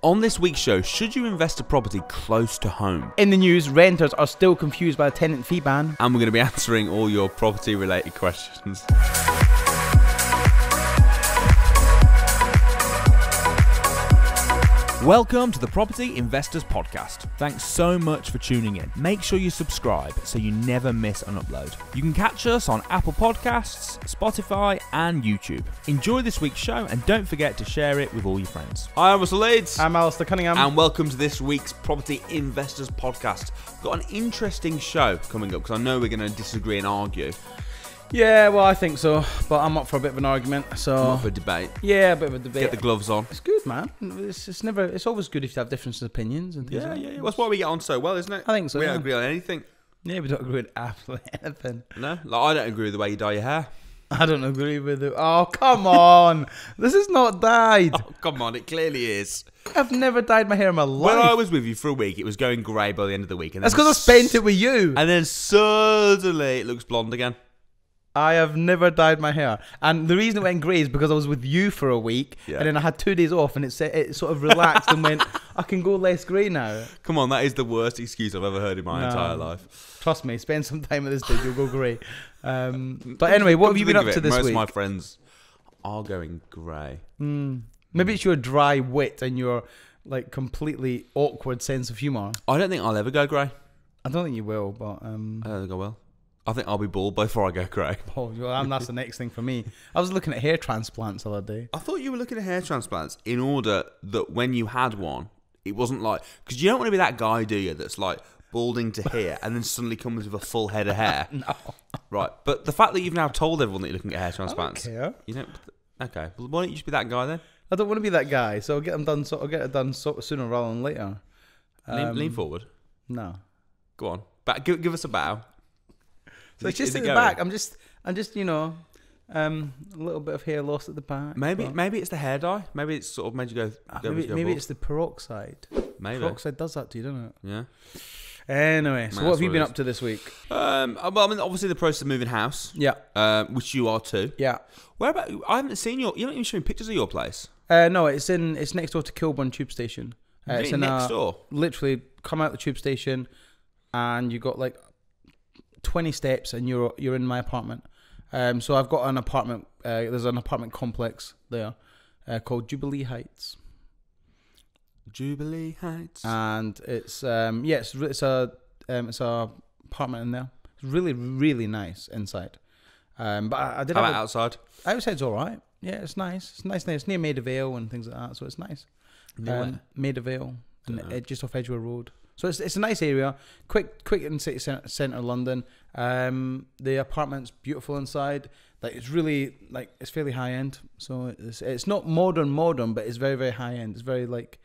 On this week's show, should you invest a property close to home? In the news, renters are still confused by the tenant fee ban. And we're going to be answering all your property-related questions. Welcome to the Property Investors Podcast. Thanks so much for tuning in. Make sure you subscribe so you never miss an upload. You can catch us on Apple Podcasts, Spotify, and YouTube. Enjoy this week's show and don't forget to share it with all your friends. I'm Russell Leeds. I'm Alistair Cunningham. And welcome to this week's Property Investors Podcast. We've got an interesting show coming up because I know we're going to disagree and argue. Yeah, well, I think so, but I'm up for a bit of an argument. So Up for a debate. Yeah, a bit of a debate. Get the gloves on. It's good, man. It's always good if you have different opinions and things. Yeah. That's why we get on so well, isn't it? I think so. We yeah. don't agree on anything. Yeah, we don't agree with absolutely anything. No, like I don't agree with the way you dye your hair. I don't agree with it. Oh, come on. This is not dyed. Oh, come on, it clearly is. I've never dyed my hair in my life. When I was with you for a week, it was going grey by the end of the week. And that's because I spent it with you. And then suddenly it looks blonde again. I have never dyed my hair, and the reason it went grey is because I was with you for a week, and then I had 2 days off, and it sort of relaxed and went, I can go less grey now. Come on, that is the worst excuse I've ever heard in my entire life. Trust me, spend some time at this stage, you'll go grey. But anyway, what have you been up to this week? Most of my friends are going grey. Maybe it's your dry wit and your like completely awkward sense of humour. I don't think I'll ever go grey. I don't think you will, but I don't think I will. I think I'll be bald before I go grey. Oh, well, that's the next thing for me. I was looking at hair transplants the other day. I thought you were looking at hair transplants in order that when you had one, it wasn't like... Because you don't want to be that guy, do you, that's like balding to here and then suddenly comes with a full head of hair. No. Right, but the fact that you've now told everyone that you're looking at hair transplants... I don't care. You don't... Okay, well, why don't you just be that guy then? I don't want to be that guy, so I'll get them done. I'll get it done sooner rather than later. Lean forward. No. Go on. Give us a bow. So it's just at the back. I'm just a little bit of hair loss at the back. Maybe it's the hair dye. Maybe it's sort of made you go. Maybe it's the peroxide. Maybe peroxide does that to you, doesn't it? Yeah. Anyway, so what have you been up to this week? Well, I mean, obviously the process of moving house. Yeah. Which you are too. Yeah. Where about? I haven't seen you haven't even shown me pictures of your place. No, it's next door to Kilburn Tube Station. It's next door. Literally, come out the tube station, and you got like 20 steps and you're in my apartment. So I've got an apartment. There's an apartment complex there called Jubilee Heights. Jubilee Heights. And it's it's a apartment in there. It's really really nice inside. But I did. How about outside? Outside's all right. Yeah, it's nice. It's nice. It's near Maida Vale and things like that, so it's nice. Maida Vale, and just off Edgware Road. So it's a nice area, quick in city centre London. The apartment's beautiful inside. Like it's really like it's fairly high end. So it's not modern, but it's very very high end. It's very like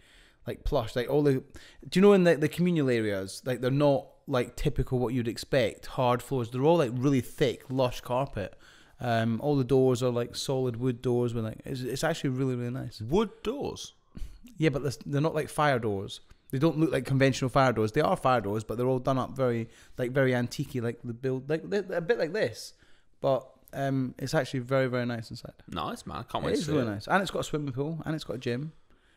plush. Like all the, do you know in the communal areas, like they're not like typical what you'd expect hard floors. They're all like really thick, lush carpet. All the doors are like solid wood doors with like it's actually really really nice. Wood doors. Yeah, but they're not like fire doors. They don't look like conventional fire doors. They are fire doors, but they're all done up very antique-y, like the build, like a bit like this. But it's actually very, very nice inside. Nice, man. I can't wait to see it. It's really nice. And it's got a swimming pool, and it's got a gym.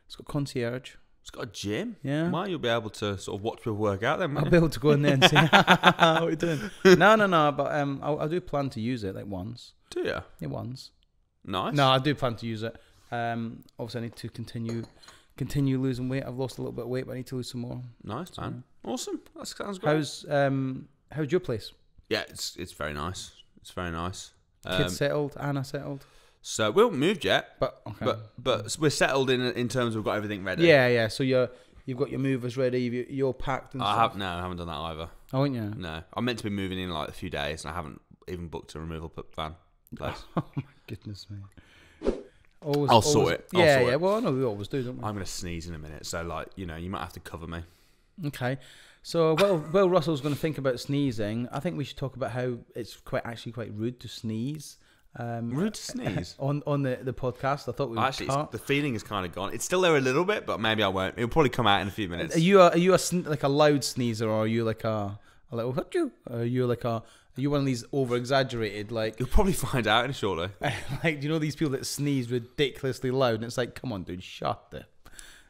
It's got concierge. It's got a gym? Yeah. Well, you'll be able to sort of watch people work out then, I'll be able to go in there and see, what are you doing? No, but I do plan to use it, like once. Do you? Yeah, once. Nice. No, I do plan to use it. Obviously, I need to continue losing weight. I've lost a little bit of weight, but I need to lose some more. Nice, man. Awesome. That sounds great. How's your place? Yeah, it's very nice. It's very nice. Kids settled, Anna settled. So we haven't moved yet, but we're settled in terms of we've got everything ready. Yeah. So you've got your movers ready. You're packed and stuff. I haven't done that either. Oh, haven't you? No, I'm meant to be moving in like a few days, and I haven't even booked a removal van place. Oh my goodness me. I'll sort it. Yeah. Well, I know we always do, don't we? I'm going to sneeze in a minute, so like you might have to cover me. Okay. So while Russell's going to think about sneezing, I think we should talk about how it's quite rude to sneeze. Rude to sneeze on the podcast. I thought we would actually the feeling is kind of gone. It's still there a little bit, but maybe I won't. It'll probably come out in a few minutes. Are you like a loud sneezer, or are you like a little? Are you like a? Are you one of these over exaggerated like? You'll probably find out shortly. Like, do you know these people that sneeze ridiculously loud? And it's like, come on, dude, shut the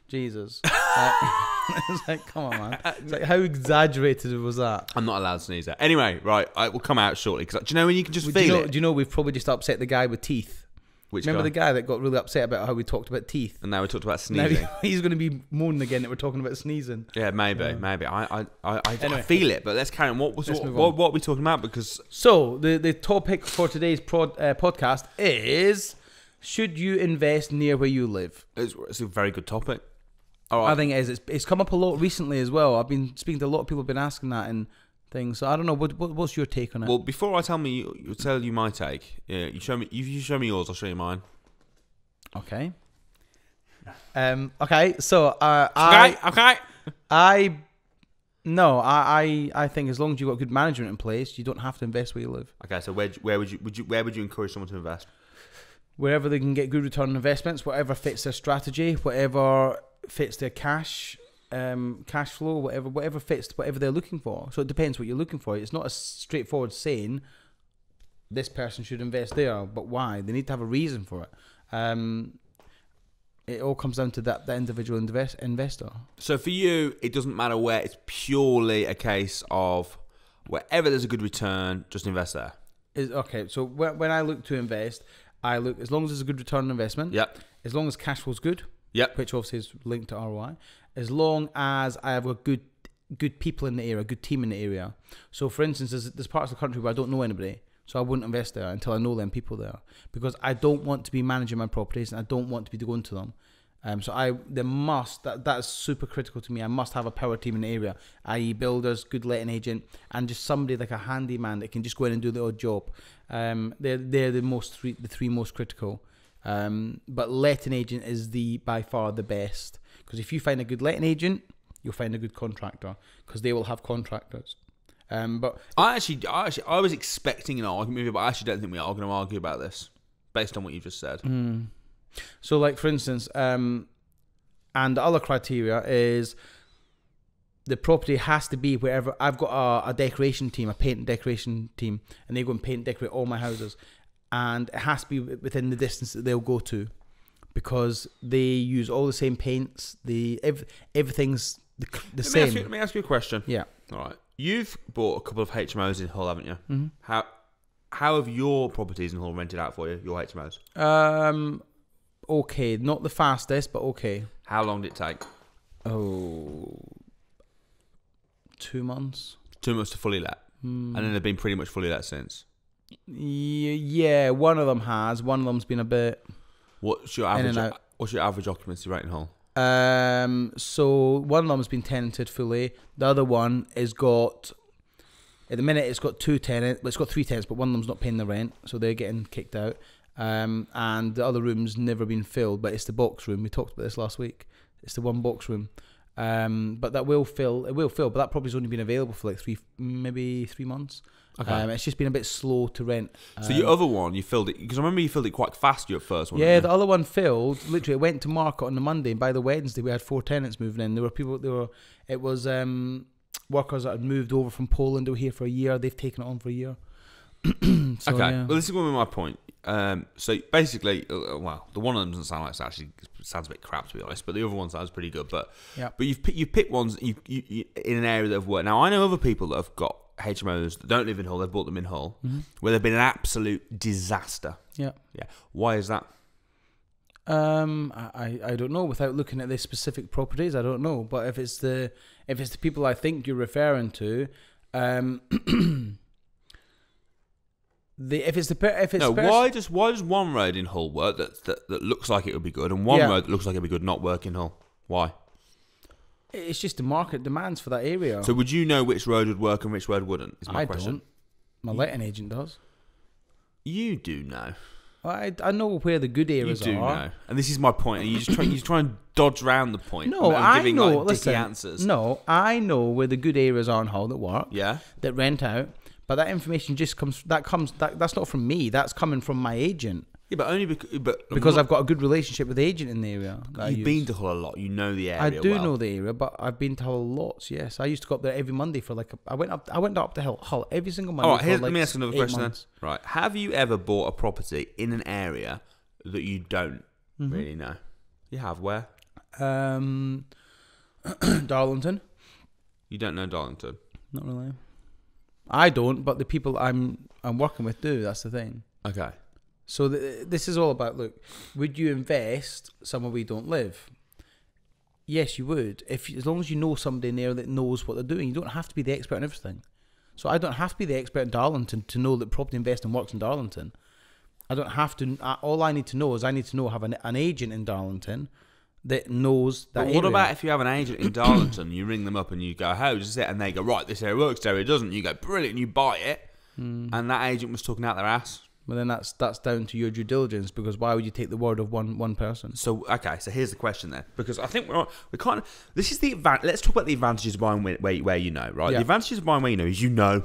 Jesus. It's like, come on, man. It's like, how exaggerated was that? I'm not allowed to sneeze there. Anyway, right, I will come out shortly. Because do you know when you can just feel it? Do you know we've probably just upset the guy with teeth? Remember the guy that got really upset about how we talked about teeth? And now we talked about sneezing. Now he's going to be moaning again that we're talking about sneezing. Yeah, maybe. I feel it, but let's carry on. What are we talking about? Because so the topic for today's podcast is: should you invest near where you live? It's a very good topic. All right. I think it is. It's come up a lot recently as well. I've been speaking to a lot of people who've been asking that and things. So I don't know. What's your take on it? Well, before I tell you my take, you show me yours. I'll show you mine. Okay. Okay. So I think as long as you've got good management in place, you don't have to invest where you live. Okay. So where would you encourage someone to invest? Wherever they can get good return on investments, whatever fits their strategy, whatever fits their cash flow, whatever fits whatever they're looking for. So it depends what you're looking for. It's not a straightforward saying this person should invest there, but why? They need to have a reason for it. It all comes down to that individual investor. So for you, it doesn't matter where. It's purely a case of wherever there's a good return, just invest there. Okay. So when I look to invest, I look as long as there's a good return on investment. Yep. As long as cash flow's good. Yep. Which obviously is linked to ROI. As long as I have a good people in the area, a good team in the area. So for instance, there's parts of the country where I don't know anybody, so I wouldn't invest there until I know them people there, because I don't want to be managing my properties and I don't want to be going to them. That's super critical to me. I must have a power team in the area, i.e. builders, good letting agent, and just somebody like a handyman that can just go in and do the odd job. They're the three most critical. But letting agent is by far the best, because if you find a good letting agent, you'll find a good contractor, because they will have contractors. But I was expecting an argument, but I actually don't think we are going to argue about this based on what you just said. So, like for instance, and the other criteria is the property has to be wherever. I've got a decoration team, a paint and decoration team, and they go and paint and decorate all my houses. And it has to be within the distance that they'll go to, because they use all the same paints. Everything's the same. Let me ask you a question. Yeah. All right. You've bought a couple of HMOs in Hull, haven't you? Mm-hmm. How have your properties in Hull rented out for you? Your HMOs? Okay. Not the fastest, but okay. How long did it take? 2 months. 2 months to fully let, and then they've been pretty much fully let since. Yeah, one of them has. One of them's been a bit. What's your average occupancy rate in Hull? So one of them's been tenanted fully. The other one has got. At the minute, it's got 2 tenants. Well, it's got 3 tenants, but one of them's not paying the rent, so they're getting kicked out. And the other room's never been filled, but it's the box room. We talked about this last week. It's the one box room. But that will fill. It will fill, but that probably's only been available for like 3 months. Okay. It's just been a bit slow to rent. So your other one, you filled it, because I remember you filled it quite fast. Your first one. Yeah, the other one filled. Literally, it went to market on the Monday, and by the Wednesday we had 4 tenants moving in. There were people. It was workers that had moved over from Poland. They were here for a year. They've taken it on for a year. So, okay. Yeah. Well, this is going to be my point. So basically, the one of them doesn't sound like it actually sounds a bit crap, to be honest, but the other one sounds pretty good. But yeah. But you've picked ones you in an area that have worked. Now I know other people that have got HMOs that don't live in Hull. They've bought them in Hull, where they've been an absolute disaster. Yeah. Yeah. Why is that? I don't know. Without looking at the specific properties, I don't know. But if it's the people I think you're referring to, why does one road in Hull work that looks like it would be good, and one road that looks like it would be good not work in Hull? Why? It's just the market demands for that area. So would you know which road would work and which road wouldn't? Is my question. Don't. My letting agent does. You do know. I know where the good areas are. You do know, and this is my point. And you try and dodge around the point. No, I giving, know. Like, listen, answers. No, I know where the good areas are in Hull that work. Yeah. That rent out, but that information just comes. That's not from me. That's coming from my agent. Yeah, but only because I've got a good relationship with the agent in the area. You've been to Hull a lot. You know the area. I do know the area, but I've been to Hull lots. Yes, I used to go up there every Monday for I went up to Hull every single Monday. All right, let me ask another question then. Right, have you ever bought a property in an area that you don't really know? You have. Where? Darlington. You don't know Darlington? Not really. I don't, but the people I'm working with do. That's the thing. Okay. So this is all about, look, would you invest somewhere we don't live? Yes, you would. As long as you know somebody in there that knows what they're doing. You don't have to be the expert in everything. So I don't have to be the expert in Darlington to know that property investing works in Darlington. I don't have to. All I need to know is have an agent in Darlington that knows that area. What about if you have an agent in Darlington, you ring them up and you go, how does it? And they go, right, this area works, this area doesn't. You go, brilliant, and you buy it. And that agent was talking out their ass. Well, then that's down to your due diligence, because why would you take the word of one person? So here's the question then, because I think we're kind of, this is the let's talk about the advantages of buying where you know, right? Yeah. The advantages of buying where you know is you know.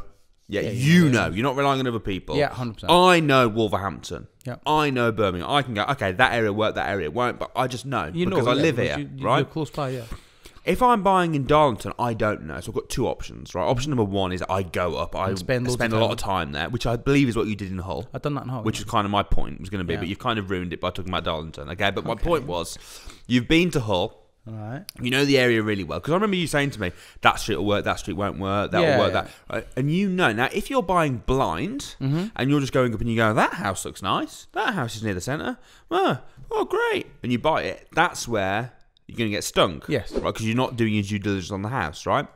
You know. You're not relying on other people. Yeah, 100%. I know Wolverhampton. Yeah. I know Birmingham. I can go, okay, that area worked, that area won't, but I just know because I live here, right? You're close by, yeah. If I'm buying in Darlington, I don't know. So I've got two options, right? Option number one is I go up, I spend a lot of time there, which I believe is what you did in Hull. I've done that in Hull. Which is kind of my point was going to be, but you've kind of ruined it by talking about Darlington, okay? But my point was, you've been to Hull. All right. You know the area really well. Because I remember you saying to me, that street will work, that street won't work, that will work, that. Right? And you know. Now, if you're buying blind, and you're just going up and you go, that house looks nice, that house is near the centre, oh, great, and you buy it, that's where you're going to get stung. Yes. Right? Because you're not doing your due diligence on the house, right?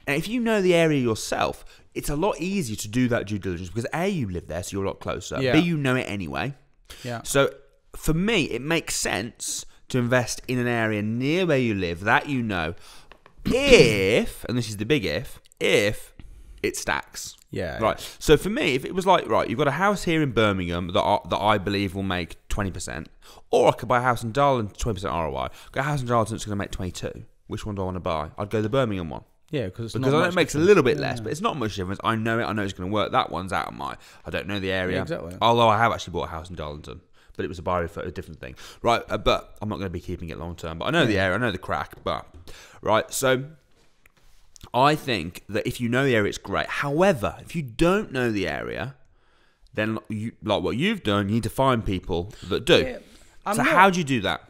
And if you know the area yourself, it's a lot easier to do that due diligence because A, you live there, so you're a lot closer. Yeah. B, you know it anyway. Yeah. So for me, it makes sense to invest in an area near where you live that you know, if, and this is the big if it stacks. Yeah. Right. So for me, if it was like, right, you've got a house here in Birmingham that I believe will make 20%, or I could buy a house in Darlington, 20% ROI. I've got a house in Darlington that's going to make 22. Which one do I want to buy? I'd go the Birmingham one. Yeah, because I know it makes a little bit less, but it's not much difference. I know it. I know it's going to work. That one's out of I don't know the area. Yeah, exactly. Although I have actually bought a house in Darlington, but it was a buyer for a different thing, right? But I'm not going to be keeping it long term. But I know the area. I know the crack. But right, so I think that if you know the area, it's great. However, if you don't know the area, then you, like what you've done, you need to find people that do. Yeah, so how do you do that?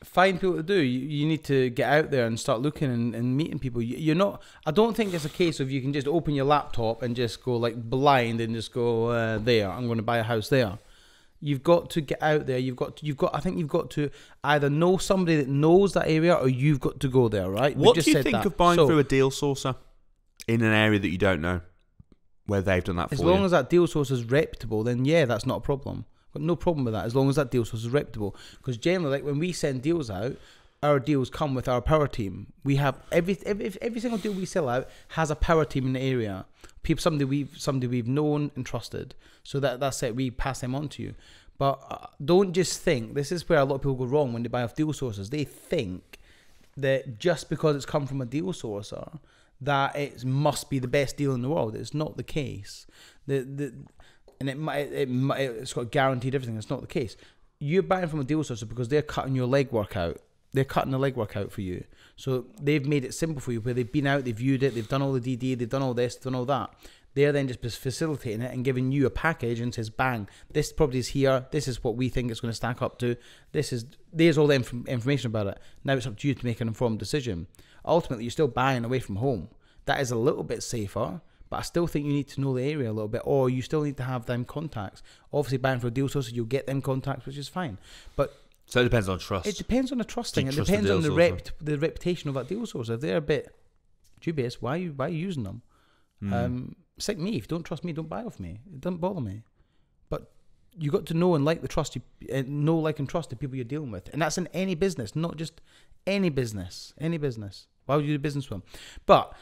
Find people to do. You need to get out there and start looking and meeting people. You're not. I don't think it's a case of you can just open your laptop and just go like blind and just go there. I'm going to buy a house there. You've got to get out there. I think you've got to either know somebody that knows that area, or you've got to go there. Right? What do you think of buying through a deal sourcer in an area that you don't know, where they've done that for you? As long as that deal source is reputable, then yeah, that's not a problem. Got no problem with that as long as that deal source is reputable. Because generally, like when we send deals out, our deals come with our power team. We have every single deal we sell out has a power team in the area. Somebody we've known and trusted. So that's it. We pass them on to you. But don't just think. This is where a lot of people go wrong when they buy off deal sources. They think that just because it's come from a deal sourcer, that it must be the best deal in the world. It's not the case. And it's got guaranteed everything. It's not the case. You're buying from a deal sourcer because they're cutting your legwork out. They're cutting the legwork out for you. So they've made it simple for you, where they've been out, they've viewed it, they've done all the DD, they've done all this, they've done all that. They're then just facilitating it and giving you a package and says, bang, this property is here. This is what we think it's going to stack up to. There's all the information about it. Now it's up to you to make an informed decision. Ultimately, you're still buying away from home. That is a little bit safer. But I still think you need to know the area a little bit, or you still need to have them contacts. Obviously, buying for a deal source, you'll get them contacts, which is fine. But so it depends on trust. It depends on the trust thing. It depends on the reputation of that deal source. If they're a bit dubious, why are you using them? It's like me. If you don't trust me, don't buy off me. It doesn't bother me. But you got to know and like the trust. Know, like, and trust the people you're dealing with, and that's in any business, not just any business. Any business. Why would you do business with them? But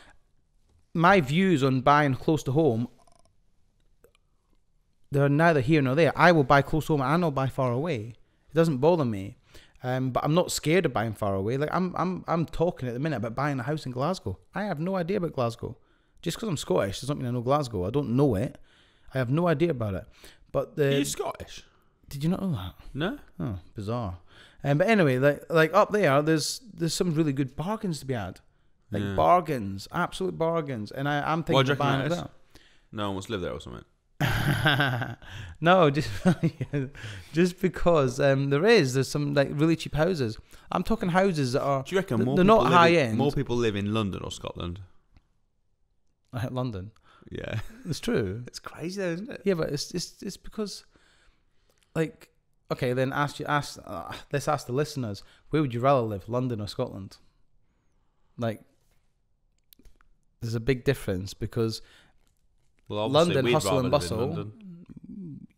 my views on buying close to home, they're neither here nor there. I will buy close to home and I'll buy far away. It doesn't bother me. But I'm not scared of buying far away. Like I'm talking at the minute about buying a house in Glasgow. I have no idea about Glasgow. Just because I'm Scottish doesn't mean I know Glasgow. I don't know it. I have no idea about it. But Are you Scottish? Did you not know that? No. Oh, bizarre. But anyway, like up there, there's some really good bargains to be had. Bargains, absolute bargains. And I'm thinking of buying it there. No one wants to live there or something? No, just because there's some like really cheap houses. I'm talking houses that are. Do you reckon they're not high end? More people live in London or Scotland? London. Yeah, it's true. It's crazy, though, isn't it? Yeah, but it's because, like, okay, then let's ask the listeners: where would you rather live, London or Scotland? Like, there's a big difference because London hustle and bustle.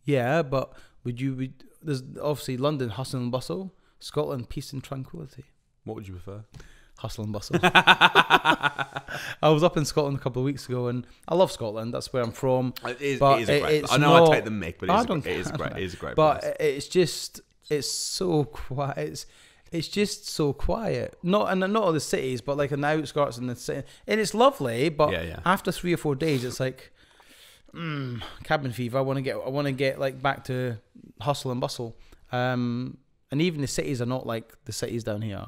Yeah, but there's obviously London hustle and bustle, Scotland peace and tranquility. What would you prefer? Hustle and bustle. I was up in Scotland a couple of weeks ago, and I love Scotland. That's where I'm from. It is a great. I know I take the mick, but it is a great. But place. it's so quiet. It's just so quiet. Not all the cities, but like in the outskirts in the city, and it's lovely. But after 3 or 4 days, it's like cabin fever. I want to get like back to hustle and bustle. And even the cities are not like the cities down here.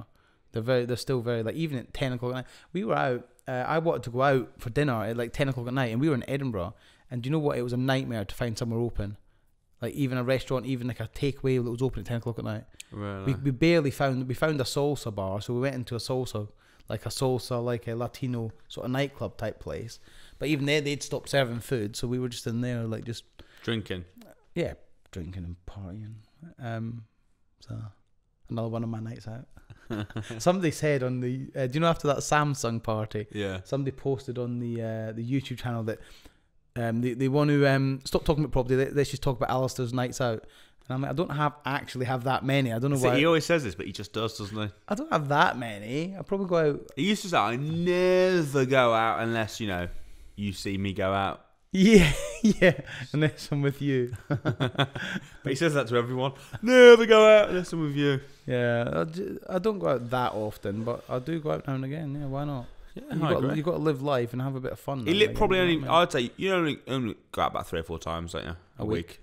They're still very, like, even at 10 o'clock at night. We were out, I wanted to go out for dinner at like 10 o'clock at night, and we were in Edinburgh, and do you know what? It was a nightmare to find somewhere open. Like, even a restaurant, even like a takeaway that was open at 10 o'clock at night. Really? We found a salsa bar, so we went into a salsa, like a Latino sort of nightclub type place. But even there, they'd stopped serving food, so we were just in there, like, just... Drinking? Yeah, drinking and partying. So, another one of my nights out. Somebody said on the do you know, after that Samsung party, somebody posted on the YouTube channel that they want to stop talking about property, let's just talk about Alistair's nights out. And I'm like, I don't have that many. I don't know why. He always says this, but he just does, doesn't he? I don't have that many. I probably go out. He used to say, I never go out unless, you see me go out. Yeah, unless I'm with you. But he says that to everyone. Never go out unless I'm with you. Yeah, I don't go out that often, but I do go out now and again. Yeah, why not? Yeah, you've got to live life and have a bit of fun. I'd say you only go out about 3 or 4 times, don't you? A week.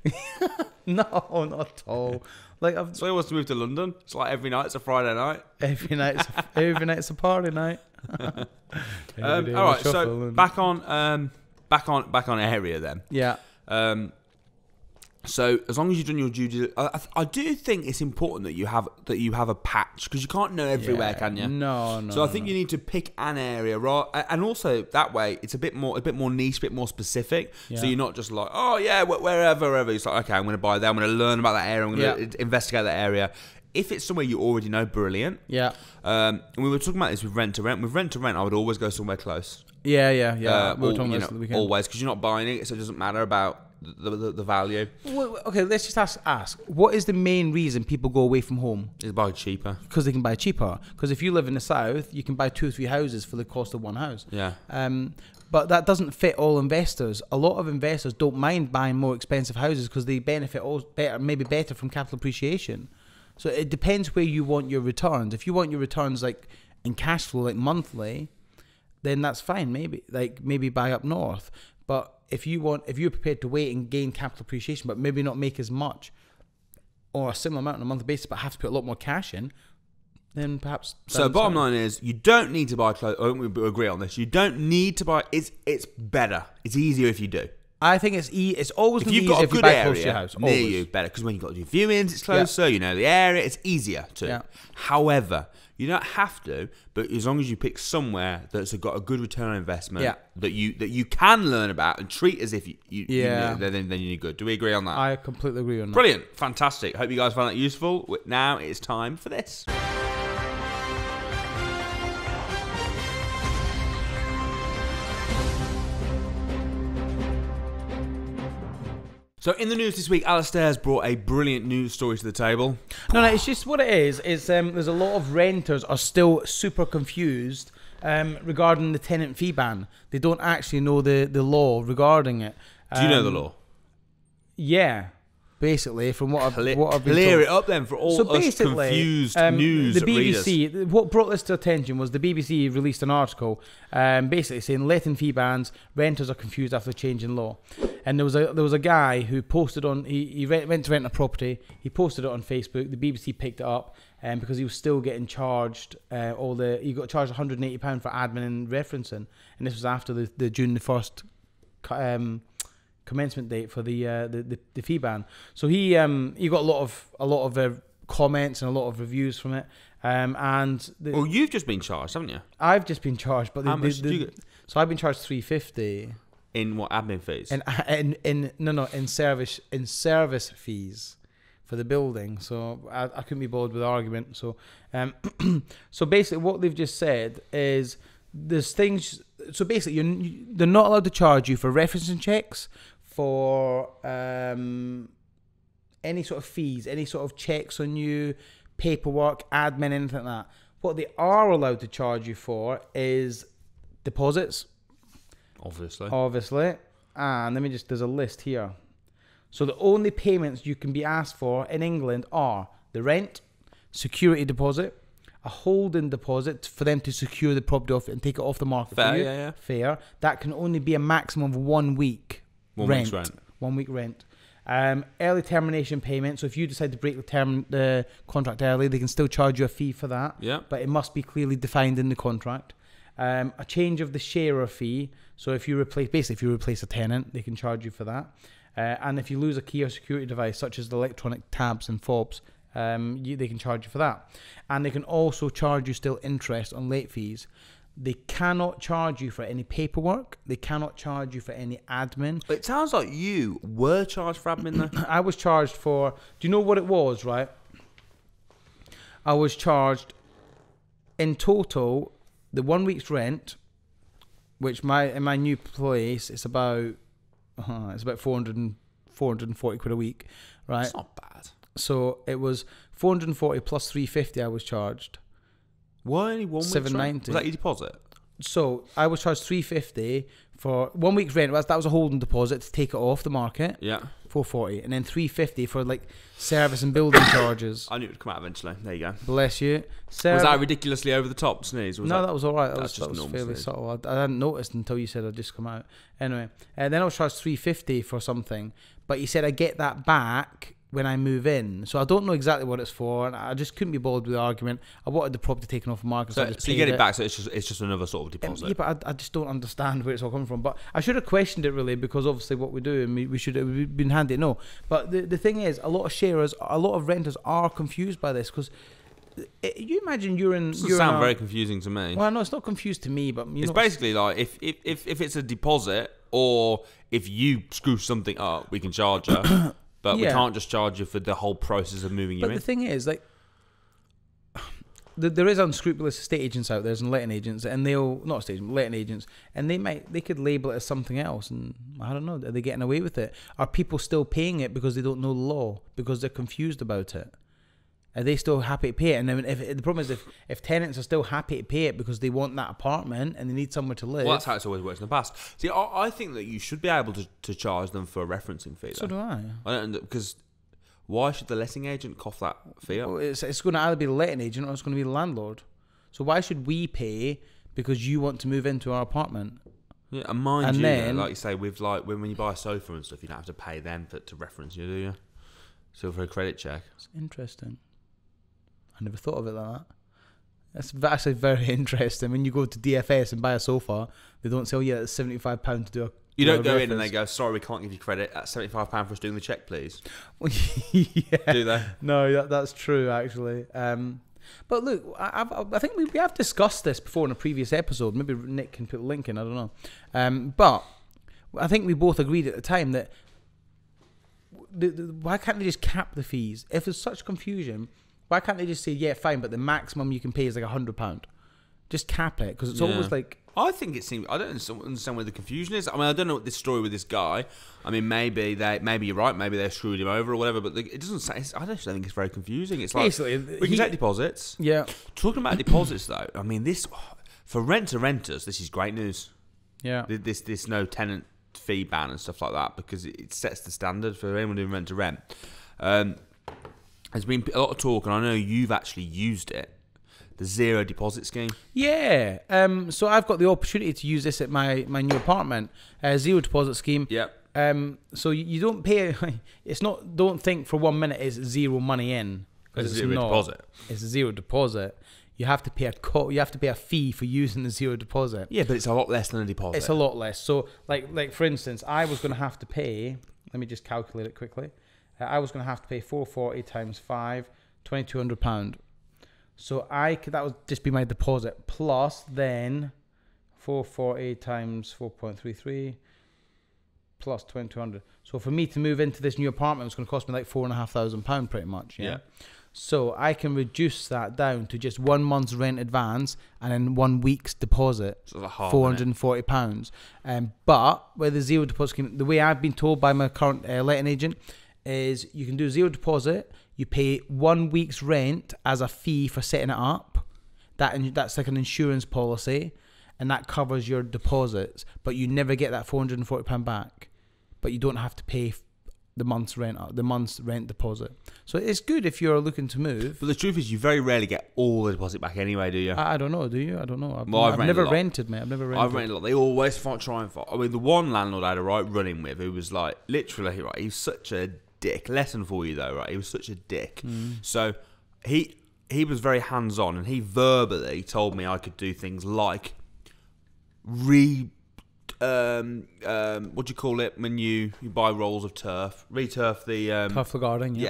No, not at all. Like, so he wants to move to London. It's like every night. It's a Friday night. Every night's a party night. All right, so back on area then. Yeah. So as long as you've done your due diligence, I do think it's important that you have a patch, because you can't know everywhere, can you? No. So I think you need to pick an area, right? And also that way it's a bit more niche, a bit more specific. Yeah. So you're not just like, oh yeah, wherever. It's like, okay, I'm going to buy there. I'm going to learn about that area. I'm going to investigate that area. If it's somewhere you already know, brilliant. Yeah. And we were talking about this with rent to rent. With rent to rent, I would always go somewhere close. Yeah. We were talking about this the weekend. Always, because you're not buying it, so it doesn't matter about the value. Well, okay, let's just ask. What is the main reason people go away from home? It's buy cheaper. Because they can buy cheaper. Because if you live in the south, you can buy 2 or 3 houses for the cost of one house. Yeah. But that doesn't fit all investors. A lot of investors don't mind buying more expensive houses because they benefit better from capital appreciation. So it depends where you want your returns. If you want your returns like in cash flow, like monthly, then that's fine. Maybe buy up north. But if you're prepared to wait and gain capital appreciation, but maybe not make as much or a similar amount on a monthly basis, but have to put a lot more cash in, then perhaps. So bottom line is, you don't need to buy clothes. I think we agree on this. You don't need to buy. It's better. It's easier if you do. I think it's always if you've got a good area near you, better, because when you've got to do viewings, it's closer. You know the area. It's easier too. Yeah. However, you don't have to, but as long as you pick somewhere that's got a good return on investment, that you can learn about and treat as if you know, then you're good. Do we agree on that? I completely agree on that. Brilliant, fantastic. Hope you guys found that useful. Now it's time for this. So in the news this week, Alistair's brought a brilliant news story to the table. No, it's just what it is there's a lot of renters are still super confused regarding the tenant fee ban. They don't actually know the law regarding it. Do you know the law? Yeah. Basically, from what I've been clear told. It up then for all us confused news the BBC, readers. What brought this to attention was the BBC released an article basically saying letting fee bans, renters are confused after changing law. And there was a guy who posted on, he went to rent a property, he posted it on Facebook, the BBC picked it up because he was still getting charged he got charged £180 for admin and referencing, and this was after the June the 1st commencement date for the fee ban. So he got a lot of comments and a lot of reviews from it. Well, you've just been charged, haven't you? I've just been charged, but how much did you get? So I've been charged $350 in what, admin fees? In service fees for the building. So I couldn't be bothered with the argument. So so basically, what they've just said is there's things. So basically, they're not allowed to charge you for referencing checks, for any sort of fees, any sort of checks on you, paperwork, admin, anything like that. What they are allowed to charge you for is deposits. Obviously. And there's a list here. So the only payments you can be asked for in England are the rent, security deposit, a holding deposit for them to secure the property off and take it off the market. Fair, for you. yeah. Fair. That can only be a maximum of 1 week rent. 1 week rent. Early termination payment. So if you decide to break the contract early, they can still charge you a fee for that. Yeah. But it must be clearly defined in the contract. A change of the sharer fee. So if you replace a tenant, they can charge you for that. And if you lose a key or security device, such as the electronic tabs and fobs, they can charge you for that. And they can also charge you still interest on late fees. They cannot charge you for any paperwork. They cannot charge you for any admin. But it sounds like you were charged for admin though. I was charged for... Do you know what it was, right? I was charged in total, the 1 week's rent, which in my new place, it's about 440 quid a week, right? It's not bad. So it was 440 plus 350 I was charged. Why only 1 week's rent? $790. Was that your deposit? So I was charged $350 for 1 week's rent. That was a holding deposit to take it off the market. Yeah. $440, and then $350 for like service and building charges. I knew it would come out eventually. There you go. Bless you. Was that ridiculously over the top sneeze? That was all right. That was fairly sneeze. subtle. I hadn't noticed until you said I'd just come out. Anyway, and then I was charged $350 for something, but you said I get that back when I move in. So I don't know exactly what it's for, and I just couldn't be bothered with the argument. I wanted the property taken off the market, so I just you get it back. So it's just another sort of deposit. Yeah, but I just don't understand where it's all coming from. But I should have questioned it really, because obviously what we do, and we should have been handy to know. But the thing is, a lot of renters are confused by this, because you imagine you're in. Doesn't sound very confusing to me. Well, no, it's not confused to me, but it's basically like if it's a deposit, or if you screw something up, we can charge you. But we can't just charge you for the whole process of moving you in. But the thing is, like, there is unscrupulous estate agents out there and letting agents, and letting agents, and they could label it as something else, and I don't know, are they getting away with it? Are people still paying it because they don't know the law, because they're confused about it? Are they still happy to pay it? And then the problem is if tenants are still happy to pay it because they want that apartment and they need somewhere to live. Well, that's how it's always worked in the past. See, I think that you should be able to charge them for a referencing fee. So do I. I don't, because why should the letting agent cough that fee up? Well, it's going to either be the letting agent or it's going to be the landlord. So why should we pay because you want to move into our apartment? Yeah, and mind you, then, like you say, with like when you buy a sofa and stuff, you don't have to pay them to reference you, do you? So for a credit check. It's interesting. I never thought of it like that. That's actually very interesting. When you go to DFS and buy a sofa, they don't say, "Oh yeah, it's £75 to do a." You don't go in and they go, "Sorry, we can't give you credit. That's £75 for us doing the check, please." Well, yeah. Do they? No, that's true actually. But look, I think we have discussed this before in a previous episode. Maybe Nick can put a link in. I don't know. But I think we both agreed at the time that why can't they just cap the fees? If there's such confusion, why can't they just say, yeah, fine, but the maximum you can pay is like £100? Just cap it, because it's almost like... I think it seems... I don't understand where the confusion is. I mean, I don't know what this story with this guy... I mean, maybe you're right, maybe they screwed him over or whatever, but it doesn't say... I don't think it's very confusing. It's like, basically, we can take deposits. Yeah. Talking about deposits, though, I mean, this... For renters, this is great news. Yeah. This no tenant fee ban and stuff like that, because it sets the standard for anyone doing rent-to-rent. There's been a lot of talk, and I know you've actually used it, the zero deposit scheme. Yeah. So I've got the opportunity to use this at my new apartment. Zero deposit scheme. Yep. So you don't pay. It's not. Don't think for 1 minute it's zero money in. It's a zero deposit. It's a zero deposit. you have to pay a fee for using the zero deposit. Yeah, but it's a lot less than a deposit. It's a lot less. So, like for instance, I was going to have to pay. Let me just calculate it quickly. I was going to have to pay 440 times 5, £2,200. So that would just be my deposit plus then 440 times 4.33 plus 2,200. So for me to move into this new apartment, it's going to cost me like £4,500 pretty much. Yeah. So I can reduce that down to just 1 month's rent advance and then 1 week's deposit, so £440. But with the zero deposit scheme, the way I've been told by my current letting agent is you can do zero deposit. You pay 1 week's rent as a fee for setting it up. That's like an insurance policy, and that covers your deposits. But you never get that £440 back. But you don't have to pay the month's rent deposit. So it's good if you're looking to move. But the truth is, you very rarely get all the deposit back anyway, do you? I don't know. Do you? I don't know. I've never rented, mate. I've never rented. I've rented a lot. They always try and fight. I mean, the one landlord I had a right run-in with, who was like, literally, right, he was such a dick. Lesson for you though, right? He was such a dick. So he was very hands-on, and he verbally told me I could do things like what do you call it when you buy rolls of turf? Returf the turf the garden,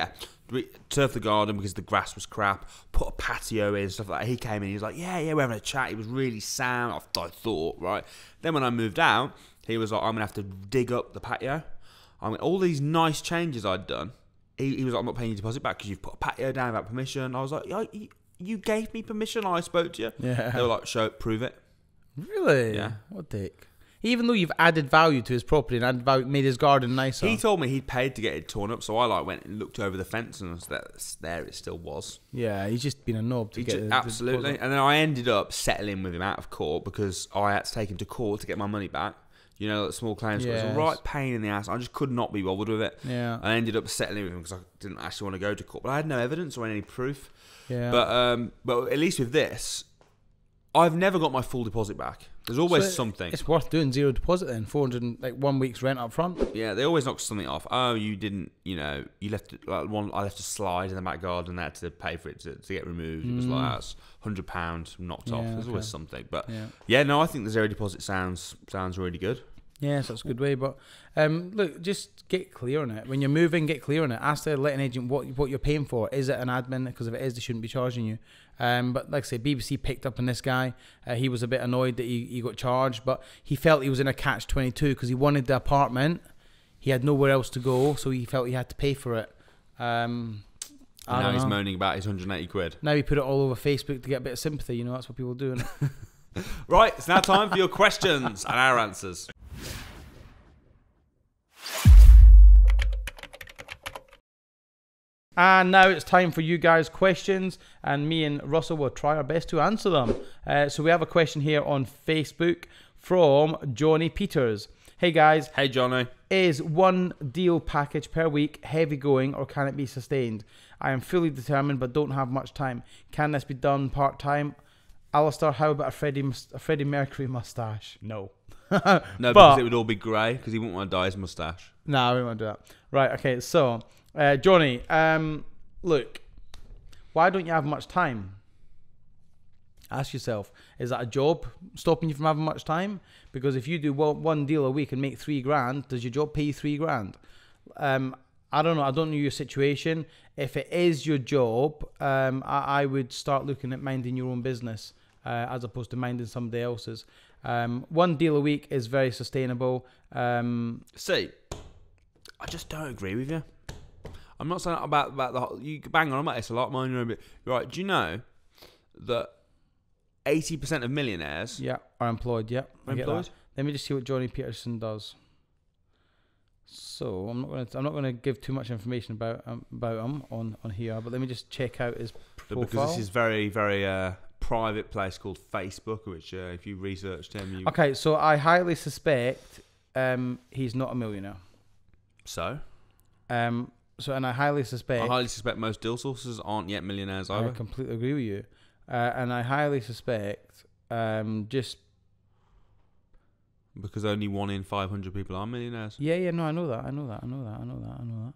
turf the garden because the grass was crap. Put a patio in, stuff like that. He came in, he was like, yeah, we're having a chat. He was really sound. I thought, right. Then when I moved out, he was like, I'm gonna have to dig up the patio. I mean, all these nice changes I'd done. He was like, I'm not paying your deposit back because you've put a patio down without permission. I was like, you gave me permission. I spoke to you. Yeah. They were like, prove it. Really? Yeah. What dick. Even though you've added value to his property and made his garden nicer. He told me he'd paid to get it torn up, so I went and looked over the fence, and there it still was. Yeah, he's just been a knob to get it. Absolutely. And then I ended up settling with him out of court because I had to take him to court to get my money back. You know, like small claims court. It was a right pain in the ass. I just could not be bothered with it. Yeah. I ended up settling with him because I didn't actually want to go to court, but I had no evidence or any proof. Yeah. But at least with this, I've never got my full deposit back. There's always something. It's worth doing zero deposit then, 400 like 1 week's rent up front. Yeah, they always knock something off. Oh, you didn't, you left it, I left a slide in the back garden. I had to pay for it to get removed. It was like that's £100 knocked off. There's always something. But I think the zero deposit sounds really good. Yes, that's a good way. But look, just get clear on it. When you're moving, get clear on it. Ask the letting agent what you're paying for. Is it an admin? Because if it is, they shouldn't be charging you. But like I say, BBC picked up on this guy. He was a bit annoyed that he got charged, but he felt he was in a catch-22 because he wanted the apartment. He had nowhere else to go, so he felt he had to pay for it. And now he's moaning about his 180 quid. Now he put it all over Facebook to get a bit of sympathy. You know, that's what people do. Right, it's now time for your questions and our answers. And now it's time for you guys' questions, and me and Russell will try our best to answer them. So we have a question here on Facebook from Johnny Peters. Hey guys. Hey Johnny. Is one deal package per week heavy going, or can it be sustained? I am fully determined but don't have much time. Can this be done part-time? Alistair, how about a Freddie Mercury mustache? No. No, because it would all be grey, because he wouldn't want to dye his mustache. No, we won't do that. Right, okay, so, Johnny, look, why don't you have much time? Ask yourself, is that a job stopping you from having much time? Because if you do one deal a week and make $3,000, does your job pay you $3,000? I don't know. I don't know your situation. If it is your job, I would start looking at minding your own business as opposed to minding somebody else's. One deal a week is very sustainable. See, I just don't agree with you. I'm not saying about the whole, you bang on about this a lot, mind your own bit. Right? Do you know that 80% of millionaires are employed? Yeah, are employed. Let me just see what Johnny Peterson does. So I'm not going to give too much information about him on here, but let me just check out his profile. Because this is very, very private place called Facebook, which if you researched him, okay. So I highly suspect he's not a millionaire. So and I highly suspect most deal sources aren't yet millionaires either. I completely agree with you, and I highly suspect just. Because only 1 in 500 people are millionaires. Yeah, no, I know that.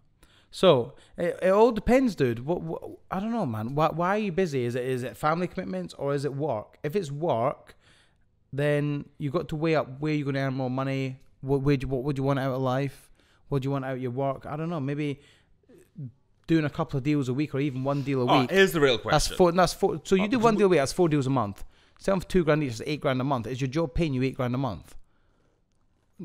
So it all depends, dude. What I don't know, man. Why are you busy? Is it family commitments or is it work? If it's work, then you got to weigh up where you're going to earn more money. What would you want out of life? What do you want out of your work? I don't know. Maybe doing a couple of deals a week or even one deal a week. Here's the real question. That's four. So you do one deal a week. That's 4 deals a month. Selling for $2,000 each is $8,000 a month. Is your job paying you $8,000 a month?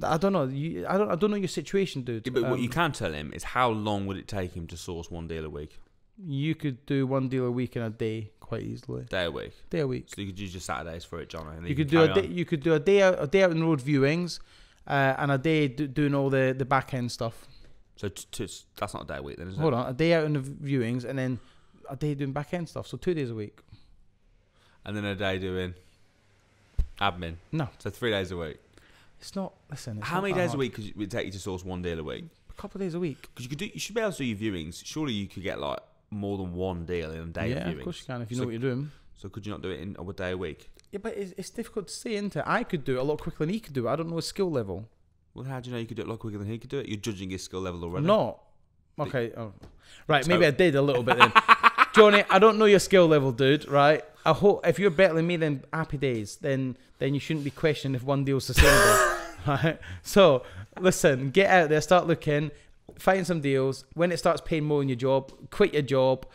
I don't know. I don't know your situation, dude. Yeah, but what you can tell him is how long would it take him to source one deal a week? You could do one deal a week in a day quite easily. Day a week. So you could use your Saturdays for it, John. And you could do a day out on the road viewings, and a day doing all the back end stuff. So that's not a day a week then, is it? Hold on, a day out on the viewings and then a day doing back end stuff. So 2 days a week. And then a day doing admin. No. So 3 days a week. It's not. Listen. It's How many days hard. a week would it take you to source one deal a week? A couple of days a week. Because you should be able to do your viewings. Surely you could get like more than one deal in a day of viewings. Yeah, of course you can if you know what you're doing. So could you not do it in a day a week? Yeah, but it's difficult to say, isn't it? I could do it a lot quicker than he could do it. I don't know his skill level. Well, how do you know you could do it a lot quicker than he could do it? You're judging his skill level already. I'm not. Okay. Oh. Right. Maybe I did a little bit then. Johnny, I don't know your skill level, dude. Right. I hope if you're better than me, then happy days. Then you shouldn't be questioning if one deal's sustainable. Right. So listen, get out there, start looking, find some deals. When it starts paying more in your job, quit your job,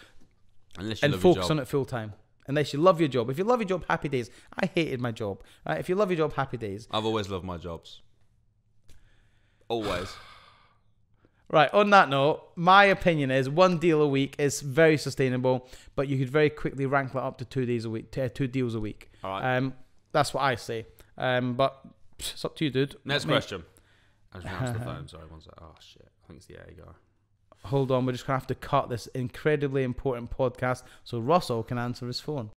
and focus on it full time. Unless you love your job. If you love your job, happy days. I hated my job. Right. If you love your job, happy days. I've always loved my jobs. Always. Right, on that note, my opinion is one deal a week is very sustainable, but you could very quickly rank that up to 2 days a week, 2 deals a week. All right. That's what I say. But it's up to you, dude. Next question. I just answered the phone. Sorry, one sec. Oh, shit. I think it's the AI guy. Hold on, we're just going to have to cut this incredibly important podcast so Russell can answer his phone.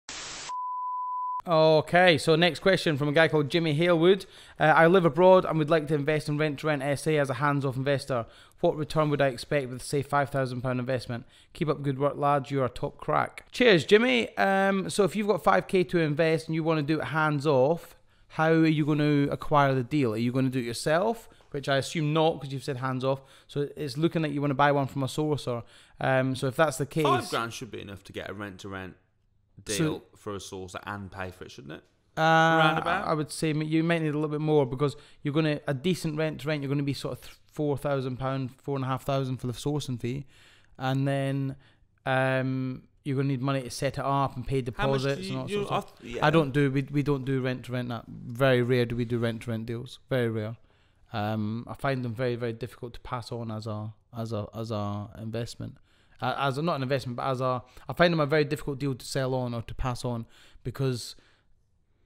Okay, so next question from a guy called Jimmy Halewood. I live abroad and would like to invest in rent-to-rent SA as a hands-off investor. What return would I expect with, say, £5,000 investment? Keep up good work, lads. You're a top crack. Cheers, Jimmy. So if you've got 5k to invest and you want to do it hands-off, how are you going to acquire the deal? Are you going to do it yourself? Which I assume not, because you've said hands-off. So it's looking like you want to buy one from a sourcer. So if that's the case... £5,000 should be enough to get a rent-to-rent deal for a sourcer and pay for it, shouldn't it? I would say you might need a little bit more because you're going to a decent rent to rent. You're going to be sort of £4,000, £4,500 for the sourcing fee, and then you're going to need money to set it up and pay deposits and all sorts of stuff. Yeah. I don't do we don't do rent to rent. That very rare do we do rent to rent deals. Very rare. I find them very, very difficult to pass on as a investment. As a, not an investment, but I find them a very difficult deal to sell on or to pass on because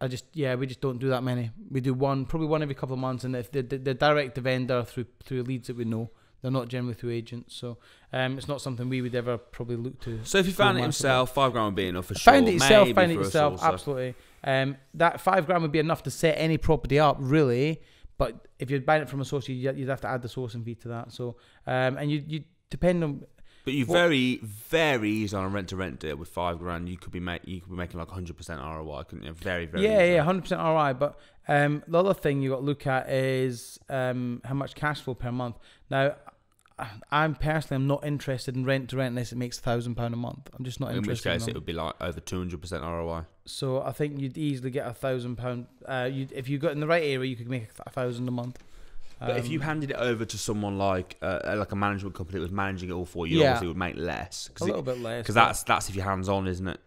we just don't do that many. We do probably one every couple of months, and if they're direct to vendor through leads that we know, they're not generally through agents. So it's not something we would ever probably look to. So if you found it yourself, £5,000 would be enough for sure. Find it yourself, absolutely. That £5,000 would be enough to set any property up, really. But if you're buying it from a source, you'd have to add the sourcing fee to that. So and you depend on. But you very, very easy on a rent-to-rent deal with £5,000. You could be making like 100% ROI, couldn't you? Very, very. Yeah, 100% ROI. But the other thing you got to look at is how much cash flow per month. Now, I'm not interested in rent-to-rent unless it makes £1,000 a month. I'm just not interested. In which case, it would be like over 200% ROI. So I think you'd easily get £1,000. If you got in the right area, you could make £1,000 a month. But if you handed it over to someone like a management company that was managing it all for you, obviously it would make less. A little bit less. Because that's if you're hands-on, isn't it?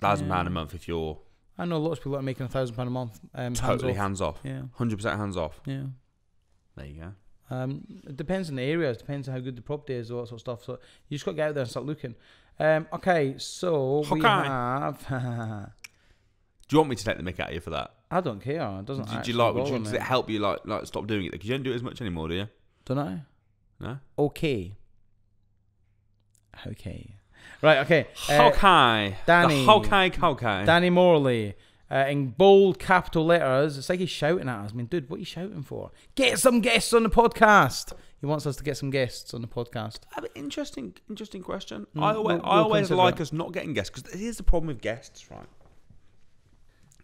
£1,000 a month if you're... I know lots of people that are making £1,000 a month. Totally hands-off. Yeah. 100% hands-off. Yeah. There you go. It depends on the area. It depends on how good the property is, all that sort of stuff. So you just got to get out there and start looking. Okay, so we have... Do you want me to take the mick out of you for that? I don't care. It doesn't. Does it help you like stop doing it? Because you don't do it as much anymore, do you? Don't I? No. Okay. Right. Okay. Okay. Danny. Okay. Danny Morley. In bold capital letters, it's like he's shouting at us. I mean, dude, what are you shouting for? Get some guests on the podcast. He wants us to get some guests on the podcast. Interesting question. I always like us not getting guests because here's the problem with guests, right?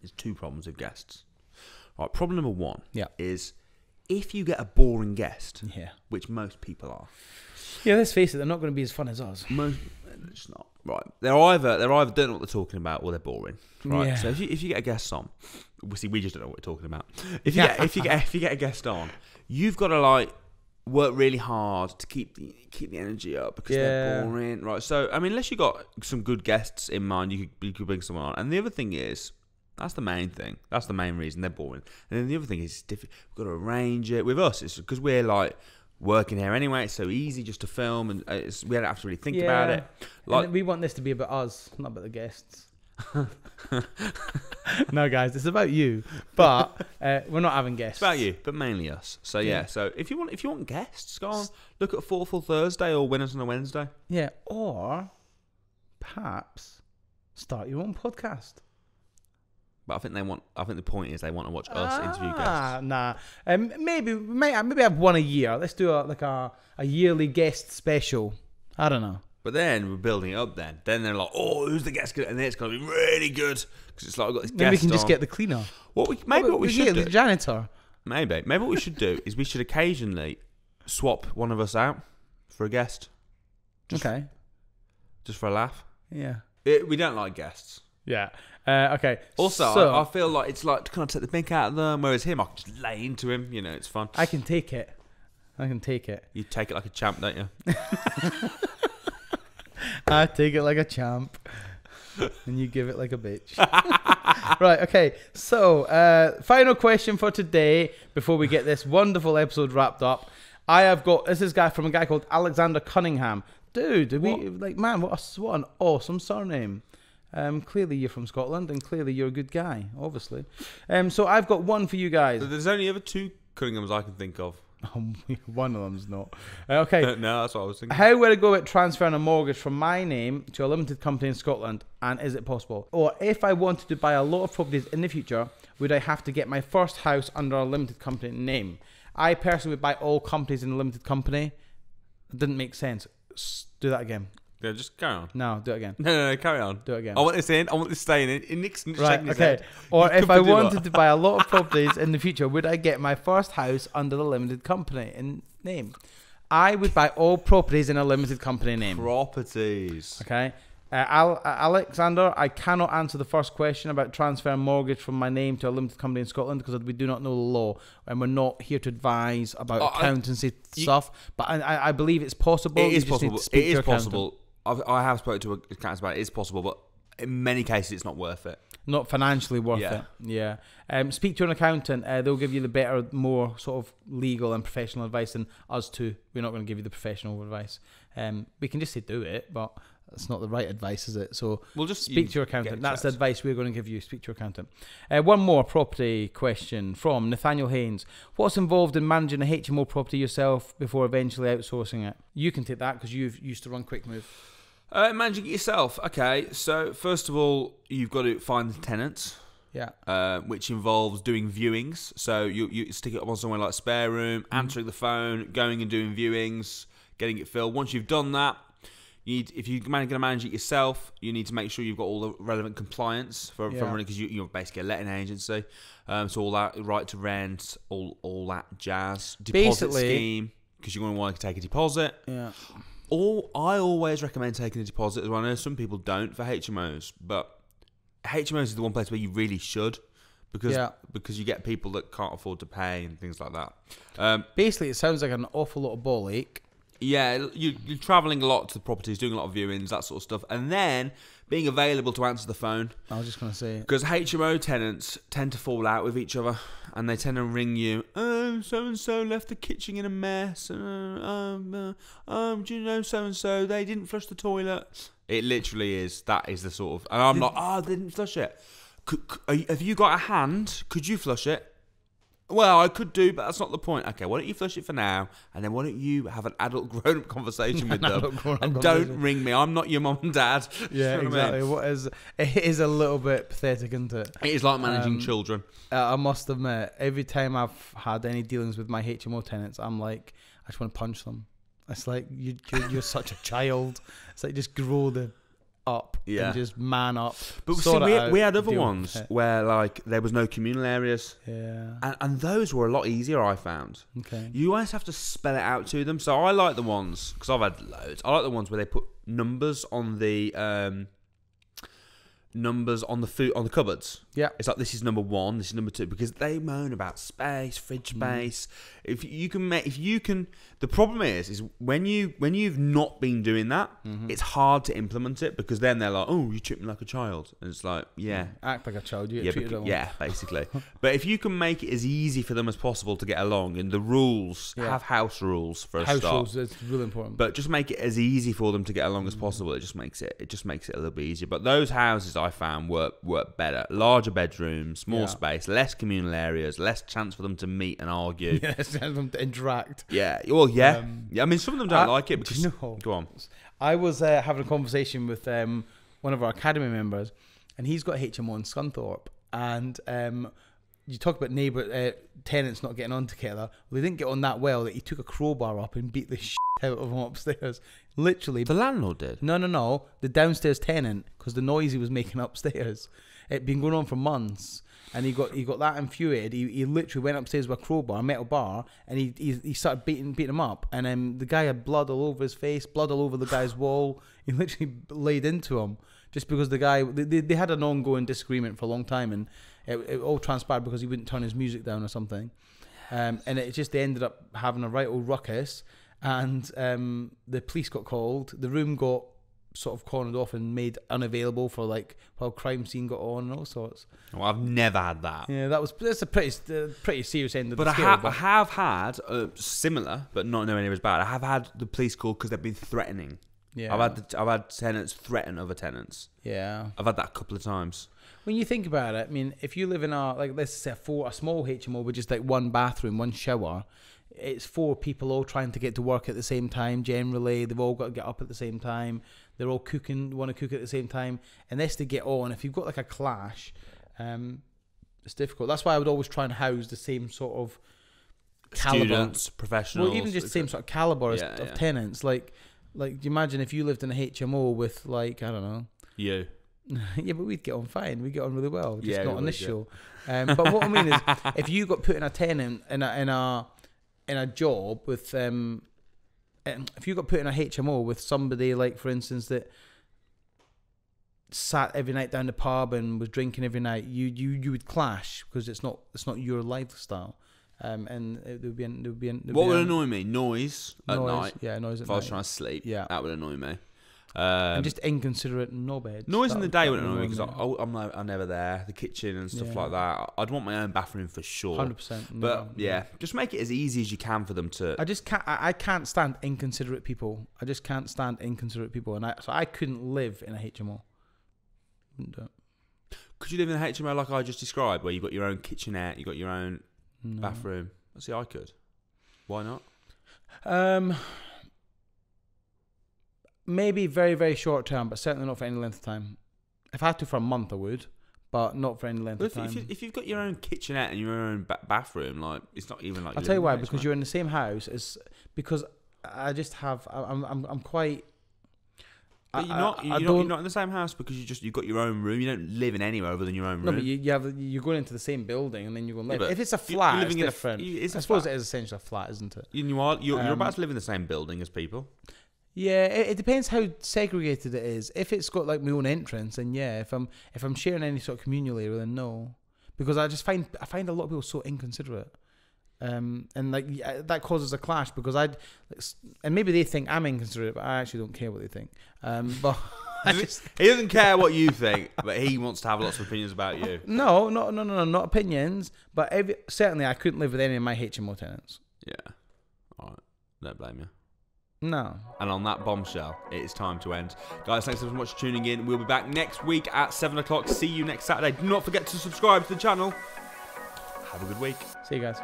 There's two problems with guests. Right, problem number one is if you get a boring guest, which most people are, let's face it, they're not going to be as fun as us. It's not right. They're either don't know what they're talking about, or they're boring. Right. Yeah. So if you get a guest on, we just don't know what we're talking about. If you get a guest on, you've got to like work really hard to keep the energy up because they're boring, right? So I mean, unless you got some good guests in mind, you could bring someone on. And the other thing is, that's the main thing. That's the main reason they're boring. And then the other thing is, we've got to arrange it. With us, it's because we're like working here anyway. It's so easy just to film, and we don't have to really think about it. Like, we want this to be about us, not about the guests. No, guys, it's about you, but we're not having guests. It's about you, but mainly us. So so if you want guests, go on, look at Thoughtful Thursday or Winners on a Wednesday. Yeah, or perhaps start your own podcast. But I think the point is they want to watch us interview guests. Nah. Maybe have one a year. Let's do a yearly guest special. I don't know. But then we're building it up. Then they're like, oh, who's the guest? And then it's going to be really good because it's like I've got this guest. Maybe we can just get the cleaner. What we should do, the janitor. Maybe what we should do is we should occasionally swap one of us out for a guest. Just for a laugh. Yeah. We don't like guests. Yeah. Okay. Also, so, I feel like it's like to kind of take the mick out of them, whereas him, I can just lay into him. You know, it's fun. I can take it. You take it like a champ, don't you? I take it like a champ, and you give it like a bitch. Right, okay. So, final question for today before we get this wonderful episode wrapped up. I have got this guy from a guy called Alexander Cunningham. Dude, man, what an awesome surname. Clearly you're from Scotland, and clearly you're a good guy, obviously. So I've got one for you guys. There's only ever 2 Cunninghams I can think of. One of them's not. Okay. No, that's what I was thinking. How would I go about transferring a mortgage from my name to a limited company in Scotland, and is it possible? Or if I wanted to buy a lot of properties in the future, would I have to get my first house under a limited company name? I personally would buy all companies in a limited company. It didn't make sense. Do that again. Yeah, just carry on. No, do it again. No, carry on. Do it again. I want this in. I want this staying in. Nixon right, okay. Or if I wanted to buy a lot of properties in the future, would I get my first house under the limited company in name? I would buy all properties in a limited company name. Properties. Okay. Alexander, I cannot answer the first question about transferring mortgage from my name to a limited company in Scotland because we do not know the law, and we're not here to advise about accountancy stuff. But I believe it's possible. It is possible. It is possible. I have spoken to accountants about it. It is possible, but in many cases, it's not worth it. Not financially worth it. Yeah. Speak to an accountant. They'll give you the better, more sort of legal and professional advice than us two. We're not going to give you the professional advice. We can just say do it, but that's not the right advice, is it? So we'll just speak to your accountant. That's the advice we're going to give you. Speak to your accountant. One more property question from Nathaniel Haynes. What's involved in managing a HMO property yourself before eventually outsourcing it? You can take that because you've used to run Quick Move. Managing it yourself. Okay, so first of all, you've got to find the tenants. Yeah. Which involves doing viewings. So you stick it up on somewhere like Spare Room, answering the phone, going and doing viewings, getting it filled. Once you've done that, if you're going to manage it yourself, you need to make sure you've got all the relevant compliance from running, because you're basically a letting agency. So all that right to rent, all that jazz, deposit scheme, because you're going to want to take a deposit. Yeah. I always recommend taking a deposit as well. I know some people don't for HMOs, but HMOs is the one place where you really should, because you get people that can't afford to pay and things like that. Basically, it sounds like an awful lot of ball ache. Yeah, you're travelling a lot to the properties, doing a lot of viewings, that sort of stuff, and then being available to answer the phone. I was just going to say, because HMO tenants tend to fall out with each other, and they tend to ring you. Oh, so and so left the kitchen in a mess. Do you know so and so? They didn't flush the toilet. It literally is. That is the sort of. And I'm like, they didn't flush it. Have you got a hand? Could you flush it? Well, I could do, but that's not the point. Okay, why don't you flush it for now, and then why don't you have an adult grown-up conversation with them, and don't ring me. I'm not your mum and dad. Yeah, exactly. I mean? It is a little bit pathetic, isn't it? It is like managing children. I must admit, every time I've had any dealings with my HMO tenants, I'm like, I just want to punch them. It's like, you're such a child. It's like, just grow the up and just man up. But see, we had other ones where like there was no communal areas. Yeah. And those were a lot easier, I found. Okay. You always have to spell it out to them. So I like the ones, because I've had loads, I like the ones where they put numbers on the food on the cupboards. Yeah, it's like this is number 1, this is number 2, because they moan about space, fridge space. If you can, the problem is when you've not been doing that, it's hard to implement it, because then they're like, oh, you treat me like a child, and it's like, act like a child, you get treated like one. Basically. But if you can make it as easy for them as possible to get along, and the rules, have house rules for a start. House rules is really important. But just make it as easy for them to get along as possible. It just makes it a little bit easier. But those houses I found work better. Larger bedrooms, more space, less communal areas, less chance for them to meet and argue. Less chance for them to interact. Yeah. Well, yeah. I mean, some of them don't like it because. Go on. I was having a conversation with one of our academy members, and he's got HMO in Scunthorpe, and you talk about tenants not getting on together. Well, they didn't get on that well that he took a crowbar up and beat the shit out of them upstairs. Literally. The landlord did? No. The downstairs tenant, because the noise he was making upstairs. It'd been going on for months, and he got that infuriated. He literally went upstairs with a crowbar, a metal bar, and he started beating him up. And the guy had blood all over his face, blood all over the guy's wall. He literally laid into him just because the guy they had an ongoing disagreement for a long time, and it all transpired because he wouldn't turn his music down or something. And they ended up having a right old ruckus, and the police got called. The room got sort of cornered off and made unavailable for like while crime scene got on and all sorts. Well, I've never had that. Yeah, that's a pretty serious end of the scale. But I have had similar, but not nowhere near as bad. I have had the police called because they've been threatening. Yeah, I've had tenants threaten other tenants. Yeah, I've had that a couple of times. When you think about it, I mean, if you live in let's say a small HMO with just like one bathroom, one shower, it's 4 people all trying to get to work at the same time. Generally, they've all got to get up at the same time. They're all want to cook at the same time. Unless they get on, if you've got like a clash, it's difficult. That's why I would always try and house the same sort of caliber. Students, professionals. Well, even just the same sort of caliber of tenants. Like, do you imagine if you lived in a HMO with like, I don't know. You. Yeah, but we'd get on fine. We'd get on really well. Just not on this show. But what I mean is, if you got put in a tenant in a job with if you got put in a HMO with somebody like, for instance, that sat every night down the pub and was drinking every night, you would clash because it's not your lifestyle. And it would be what would annoy me? Noise at night. Yeah, noise at night. If I was trying to sleep, that would annoy me. And just inconsiderate knobheads. Noise in the day wouldn't annoy me because I'm never there. The kitchen and stuff like that. I'd want my own bathroom for sure. 100%. But just make it as easy as you can for them to. I can't stand inconsiderate people. I just can't stand inconsiderate people, and so I couldn't live in a HMO. Wouldn't do it. Could you live in a HMO like I just described, where you've got your own kitchenette, you've got your own bathroom? See, I could. Why not? Maybe very, very short term, but certainly not for any length of time. If I had to for a month, I would, but not for any length of time. If you've got your own kitchenette and your own bathroom, like it's not even like. I'll tell you why. Because you're in the same house. Because I just have. I'm quite. But you're not in the same house because you've got your own room. You don't live in anywhere other than your own room. No, but you're going into the same building and then you're going to live. If it's a flat, you're living it's different. I suppose it is essentially a flat, isn't it? You're about to live in the same building as people. Yeah, it depends how segregated it is. If it's got like my own entrance, then yeah. If I'm sharing any sort of communal area, then no, because I find a lot of people so inconsiderate, and like that causes a clash because and maybe they think I'm inconsiderate, but I actually don't care what they think. But he doesn't care what you think, but he wants to have lots of opinions about you. No, not opinions, but certainly I couldn't live with any of my HMO tenants. Yeah, all right, don't blame you. No. And on that bombshell, it is time to end. Guys, thanks so much for tuning in. We'll be back next week at 7 o'clock. See you next Saturday. Do not forget to subscribe to the channel. Have a good week. See you guys.